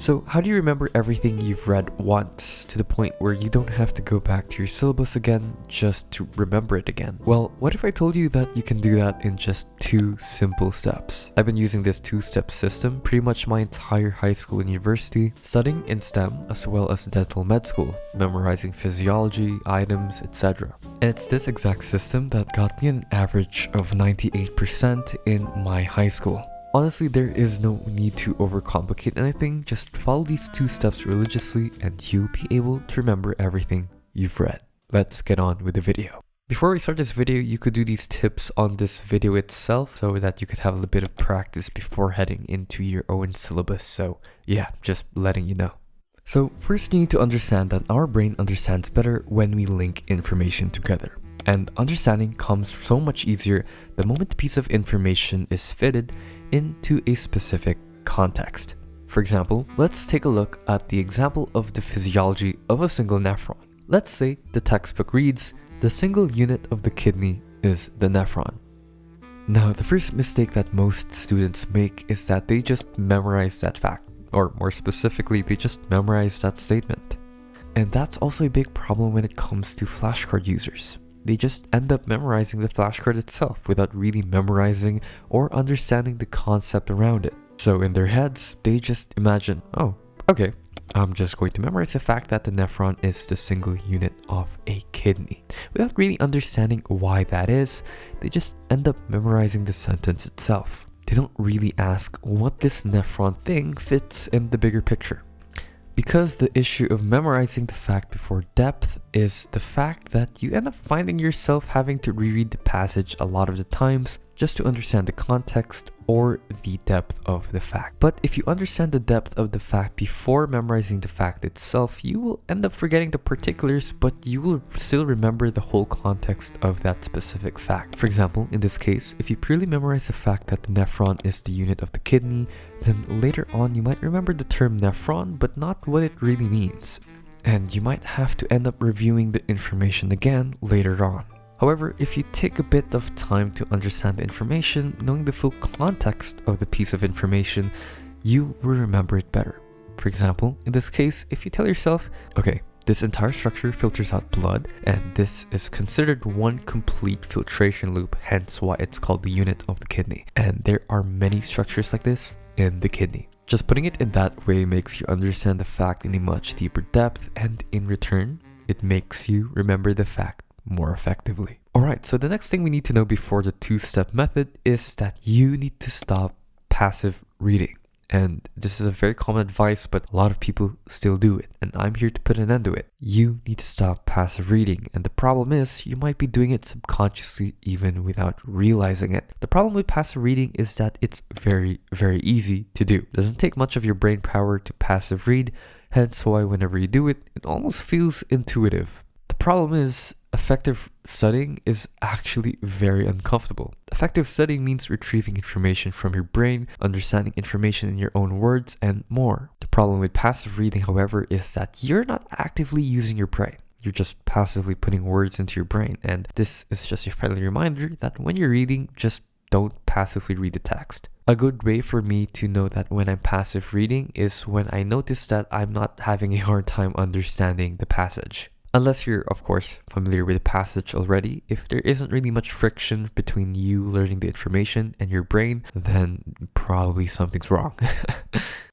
So how do you remember everything you've read once to the point where you don't have to go back to your syllabus again just to remember it again? Well, what if I told you that you can do that in just 2 simple steps? I've been using this 2-step system pretty much my entire high school and university, studying in STEM as well as dental med school, memorizing physiology, items, etc. And it's this exact system that got me an average of 98% in my high school. Honestly, there is no need to overcomplicate anything, just follow these 2 steps religiously and you'll be able to remember everything you've read. Let's get on with the video. Before we start this video, you could do these tips on this video itself so that you could have a little bit of practice before heading into your own syllabus. So yeah, just letting you know. So first you need to understand that our brain understands better when we link information together. And understanding comes so much easier the moment a piece of information is fitted into a specific context. For example, let's take a look at the example of the physiology of a single nephron. Let's say the textbook reads, the single unit of the kidney is the nephron. Now, the first mistake that most students make is that they just memorize that fact, or more specifically, they just memorize that statement. And that's also a big problem when it comes to flashcard users. They just end up memorizing the flashcard itself without really memorizing or understanding the concept around it. So in their heads, they just imagine, oh, okay, I'm just going to memorize the fact that the nephron is the single unit of a kidney. Without really understanding why that is, they just end up memorizing the sentence itself. They don't really ask what this nephron thing fits in the bigger picture. Because the issue of memorizing the fact before depth is the fact that you end up finding yourself having to reread the passage a lot of the times just to understand the context or the depth of the fact. But if you understand the depth of the fact before memorizing the fact itself, you will end up forgetting the particulars, but you will still remember the whole context of that specific fact. For example, in this case, if you purely memorize the fact that the nephron is the unit of the kidney, then later on you might remember the term nephron, but not what it really means. And you might have to end up reviewing the information again later on. However, if you take a bit of time to understand the information, knowing the full context of the piece of information, you will remember it better. For example, in this case, if you tell yourself, okay, this entire structure filters out blood, and this is considered one complete filtration loop, hence why it's called the unit of the kidney. And there are many structures like this in the kidney. Just putting it in that way makes you understand the fact in a much deeper depth, and in return, it makes you remember the fact more effectively. Alright, so the next thing we need to know before the 2-step method is that you need to stop passive reading. And this is a very common advice, but a lot of people still do it, and I'm here to put an end to it. You need to stop passive reading, and the problem is you might be doing it subconsciously even without realizing it. The problem with passive reading is that it's very, very easy to do. It doesn't take much of your brain power to passive read, hence why whenever you do it, it almost feels intuitive. The problem is, effective studying is actually very uncomfortable. Effective studying means retrieving information from your brain, understanding information in your own words, and more. The problem with passive reading, however, is that you're not actively using your brain. You're just passively putting words into your brain, and this is just a friendly reminder that when you're reading, just don't passively read the text. A good way for me to know that when I'm passive reading is when I notice that I'm not having a hard time understanding the passage. Unless you're, of course, familiar with the passage already, if there isn't really much friction between you learning the information and your brain, then probably something's wrong.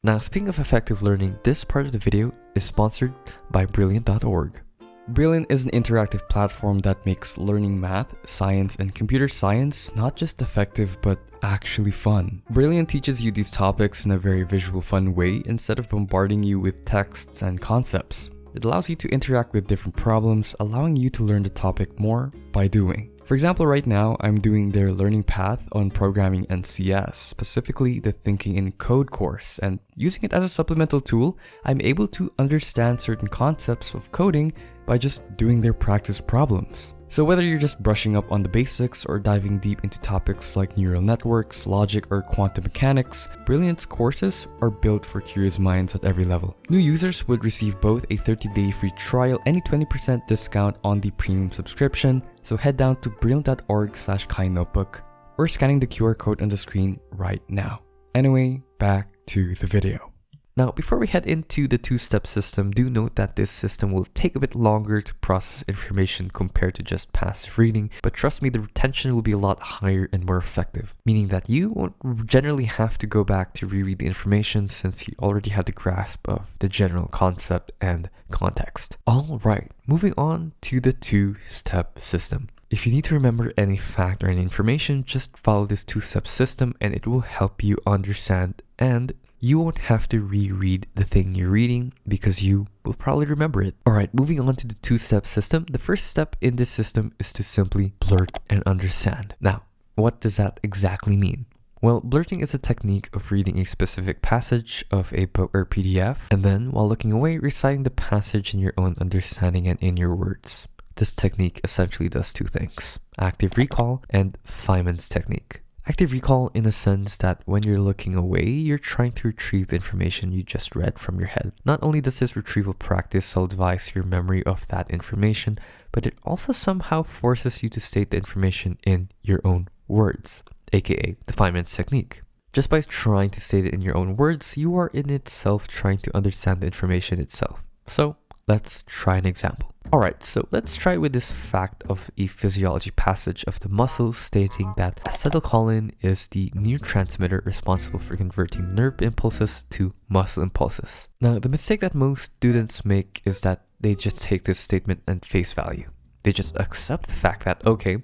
Now, speaking of effective learning, this part of the video is sponsored by Brilliant.org. Brilliant is an interactive platform that makes learning math, science, and computer science not just effective, but actually fun. Brilliant teaches you these topics in a very visual, fun way instead of bombarding you with texts and concepts. It allows you to interact with different problems, allowing you to learn the topic more by doing. For example, right now, I'm doing their learning path on programming and CS, specifically the Thinking in Code course, and using it as a supplemental tool, I'm able to understand certain concepts of coding by just doing their practice problems. So whether you're just brushing up on the basics or diving deep into topics like neural networks, logic, or quantum mechanics, Brilliant's courses are built for curious minds at every level. New users would receive both a 30-day free trial and a 20% discount on the premium subscription, so head down to brilliant.org/KaiNotebook or scanning the QR code on the screen right now. Anyway, back to the video. Now, before we head into the two-step system, do note that this system will take a bit longer to process information compared to just passive reading, but trust me, the retention will be a lot higher and more effective, meaning that you won't generally have to go back to reread the information since you already have the grasp of the general concept and context. Alright, moving on to the two-step system. If you need to remember any fact or any information, just follow this two-step system and it will help you understand, and you won't have to reread the thing you're reading because you will probably remember it. Alright, moving on to the two-step system. The first step in this system is to simply blurt and understand. Now, what does that exactly mean? Well, blurting is a technique of reading a specific passage of a book or PDF, and then, while looking away, reciting the passage in your own understanding and in your words. This technique essentially does two things: active recall and Feynman's technique. Active recall in a sense that when you're looking away, you're trying to retrieve the information you just read from your head. Not only does this retrieval practice solidify your memory of that information, but it also somehow forces you to state the information in your own words, aka the Feynman's technique. Just by trying to state it in your own words, you are in itself trying to understand the information itself. So let's try an example. Alright, so let's try with this fact of a physiology passage of the muscle stating that acetylcholine is the neurotransmitter responsible for converting nerve impulses to muscle impulses. Now, the mistake that most students make is that they just take this statement at face value. They just accept the fact that, okay,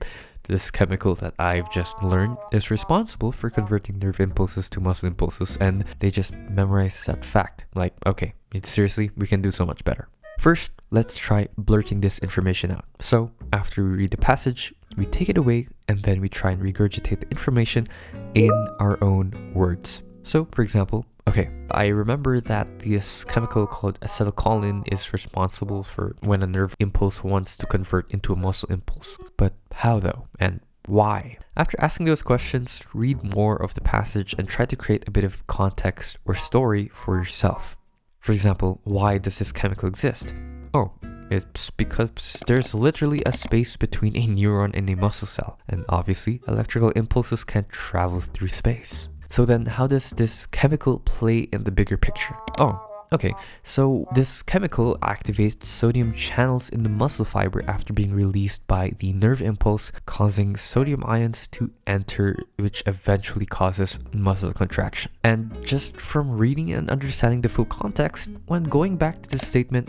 this chemical that I've just learned is responsible for converting nerve impulses to muscle impulses, and they just memorize that fact. Like, okay, seriously, we can do so much better. First, let's try blurting this information out. So, after we read the passage, we take it away and then we try and regurgitate the information in our own words. So, for example, okay, I remember that this chemical called acetylcholine is responsible for when a nerve impulse wants to convert into a muscle impulse. But how though? And why? After asking those questions, read more of the passage and try to create a bit of context or story for yourself. For example, why does this chemical exist? Oh, it's because there's literally a space between a neuron and a muscle cell, and obviously electrical impulses can't travel through space. So then how does this chemical play in the bigger picture? Oh, okay, so this chemical activates sodium channels in the muscle fiber after being released by the nerve impulse, causing sodium ions to enter, which eventually causes muscle contraction. And just from reading and understanding the full context, when going back to this statement,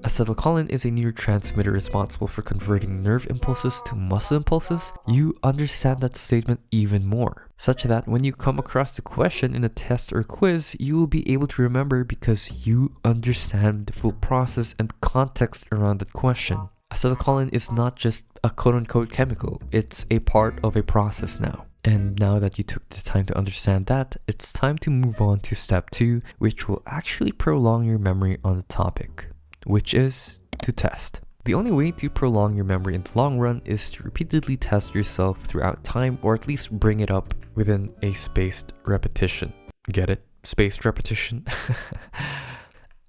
acetylcholine is a neurotransmitter responsible for converting nerve impulses to muscle impulses, you understand that statement even more, such that when you come across the question in a test or quiz, you will be able to remember because you understand the full process and context around that question. Acetylcholine is not just a quote-unquote chemical, it's a part of a process now. And now that you took the time to understand that, it's time to move on to step 2, which will actually prolong your memory on the topic, which is to test. The only way to prolong your memory in the long run is to repeatedly test yourself throughout time, or at least bring it up within a spaced repetition. Get it? Spaced repetition?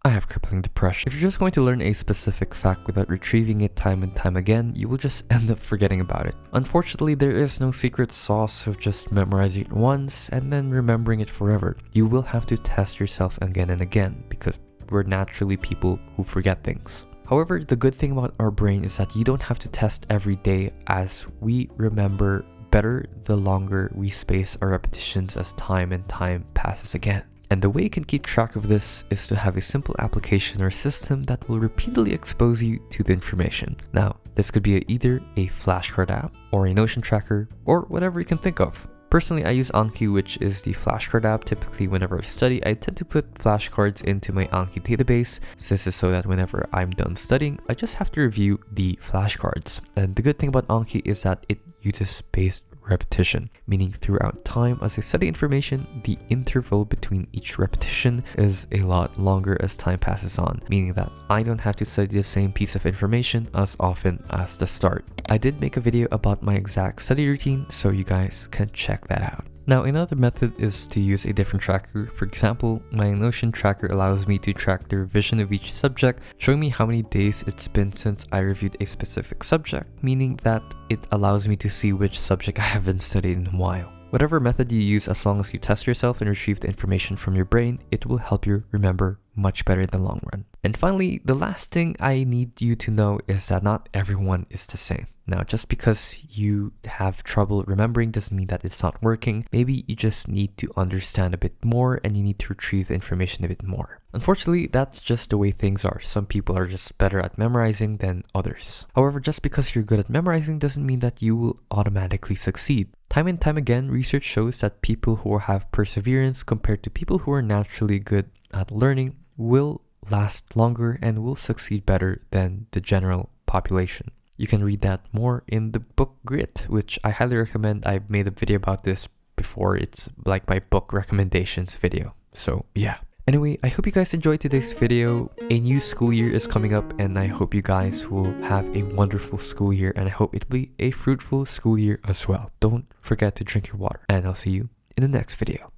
I have crippling depression. If you're just going to learn a specific fact without retrieving it time and time again, you will just end up forgetting about it. Unfortunately, there is no secret sauce of just memorizing it once and then remembering it forever. You will have to test yourself again and again because we're naturally people who forget things. However, the good thing about our brain is that you don't have to test every day, as we remember better the longer we space our repetitions as time and time passes again. And the way you can keep track of this is to have a simple application or system that will repeatedly expose you to the information. Now, this could be either a flashcard app or a Notion tracker or whatever you can think of. Personally, I use Anki, which is the flashcard app. Typically, whenever I study, I tend to put flashcards into my Anki database. This is so that whenever I'm done studying, I just have to review the flashcards. And the good thing about Anki is that it uses spaced repetition, meaning throughout time as I study information, the interval between each repetition is a lot longer as time passes on, meaning that I don't have to study the same piece of information as often as the start. I did make a video about my exact study routine, so you guys can check that out. Now, another method is to use a different tracker. For example, my Notion tracker allows me to track the revision of each subject, showing me how many days it's been since I reviewed a specific subject, meaning that it allows me to see which subject I haven't studied in a while. Whatever method you use, as long as you test yourself and retrieve the information from your brain, it will help you remember much better in the long run. And finally, the last thing I need you to know is that not everyone is the same. Now, just because you have trouble remembering doesn't mean that it's not working. Maybe you just need to understand a bit more and you need to retrieve the information a bit more. Unfortunately, that's just the way things are. Some people are just better at memorizing than others. However, just because you're good at memorizing doesn't mean that you will automatically succeed. Time and time again, research shows that people who have perseverance compared to people who are naturally good at learning will last longer and will succeed better than the general population. You can read that more in the book Grit, which I highly recommend. I've made a video about this before. It's like my book recommendations video. So yeah. Anyway, I hope you guys enjoyed today's video. A new school year is coming up and I hope you guys will have a wonderful school year and I hope it will be a fruitful school year as well. Don't forget to drink your water and I'll see you in the next video.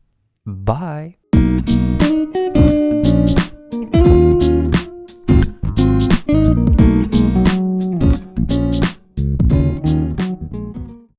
Bye!